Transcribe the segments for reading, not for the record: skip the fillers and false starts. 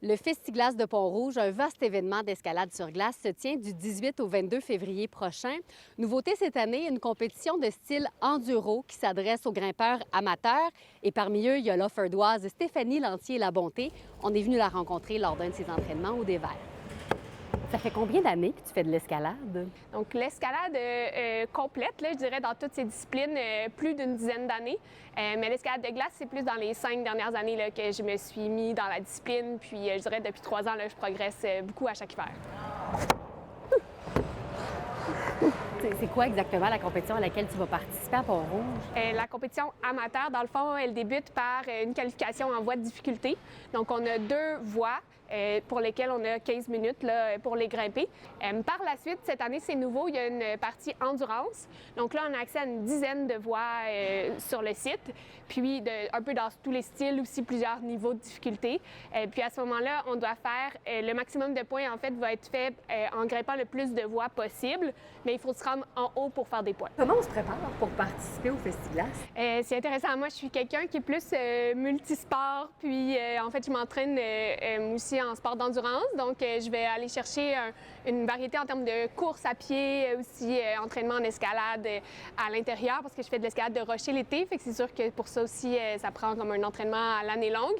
Le Festiglace de Pont-Rouge, un vaste événement d'escalade sur glace, se tient du 18 au 22 février prochain. Nouveauté cette année, une compétition de style enduro qui s'adresse aux grimpeurs amateurs. Et parmi eux, il y a l'offroadoise Stéphanie Lantier-Labonté. On est venu la rencontrer lors d'un de ses entraînements au Dévers. Ça fait combien d'années que tu fais de l'escalade? Donc, l'escalade complète, là, je dirais, dans toutes ces disciplines, plus d'une dizaine d'années. Mais l'escalade de glace, c'est plus dans les 5 dernières années là, que je me suis mis dans la discipline. Puis, je dirais, depuis 3 ans, là, je progresse beaucoup à chaque hiver. C'est quoi exactement la compétition à laquelle tu vas participer à Pont-Rouge? La compétition amateur, dans le fond, elle débute par une qualification en voie de difficulté. Donc, on a 2 voies pour lesquelles on a 15 minutes là, pour les grimper. Par la suite, cette année, c'est nouveau, il y a une partie endurance. Donc là, on a accès à une dizaine de voies sur le site, puis un peu dans tous les styles, aussi plusieurs niveaux de difficulté. Puis à ce moment-là, on doit faire le maximum de points, en fait, va être fait en grimpant le plus de voies possible, mais il faut se rendre en haut pour faire des points. Comment on se prépare pour participer au Festiglace? C'est intéressant. Moi, je suis quelqu'un qui est plus multisport, puis en fait, je m'entraîne aussi en sport d'endurance. Donc, je vais aller chercher une variété en termes de course à pied, aussi entraînement en escalade à l'intérieur, parce que je fais de l'escalade de rocher l'été. Fait que c'est sûr que pour ça aussi, ça prend comme un entraînement à l'année longue.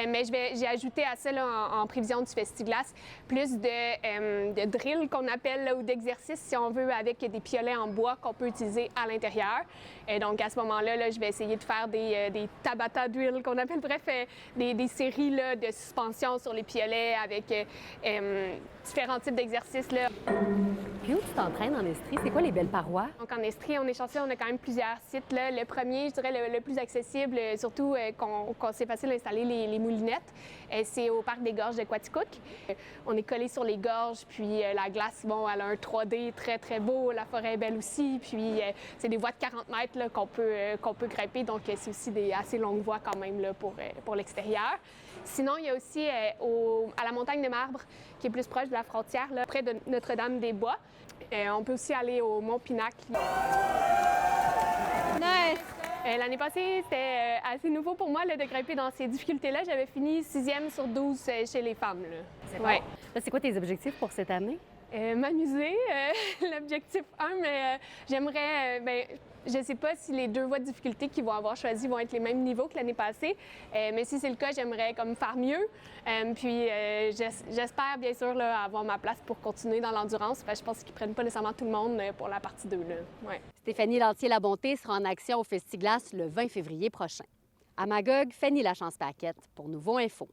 Mais j'ai ajouté à ça, là, en prévision du Festiglace, plus de drill qu'on appelle, là, ou d'exercices, si on veut, avec des piolets en bois qu'on peut utiliser à l'intérieur. Et donc, à ce moment-là, là, je vais essayer de faire des Tabata drill qu'on appelle, bref, des séries là, de suspension sur les piolets avec différents types d'exercices, là. Puis où tu t'entraînes en Estrie? C'est quoi les belles parois? Donc, en Estrie, on est chanceux, on a quand même plusieurs sites, là. Le premier, je dirais, le plus accessible, surtout qu'on c'est facile d'installer les moulinettes, c'est au Parc des Gorges de Quaticook. On est collé sur les gorges, puis la glace, bon, elle a un 3D très, très beau. La forêt est belle aussi, puis c'est des voies de 40 mètres là, qu'on peut grimper, donc c'est aussi des assez longues voies quand même là, pour l'extérieur. Sinon, il y a aussi à la montagne de Marbre, qui est plus proche de la frontière, là, près de Notre-Dame-des-Bois. On peut aussi aller au Mont Pinac. Nice! L'année passée, c'était assez nouveau pour moi là, de grimper dans ces difficultés-là. J'avais fini 6e sur 12 chez les femmes. C'est bon. Là, c'est quoi tes objectifs pour cette année? M'amuser, l'objectif 1, mais j'aimerais, je ne sais pas si les 2 voies de difficulté qu'ils vont avoir choisies vont être les mêmes niveaux que l'année passée, mais si c'est le cas, j'aimerais comme faire mieux. Puis j'espère bien sûr là, avoir ma place pour continuer dans l'endurance, parce que je pense qu'ils ne prennent pas nécessairement tout le monde pour la partie 2. Là. Ouais. Stéphanie Lantier-Labonté sera en action au Festiglace le 20 février prochain. À Magog, Fanny Lachance-Paquette pour Nouveau Info.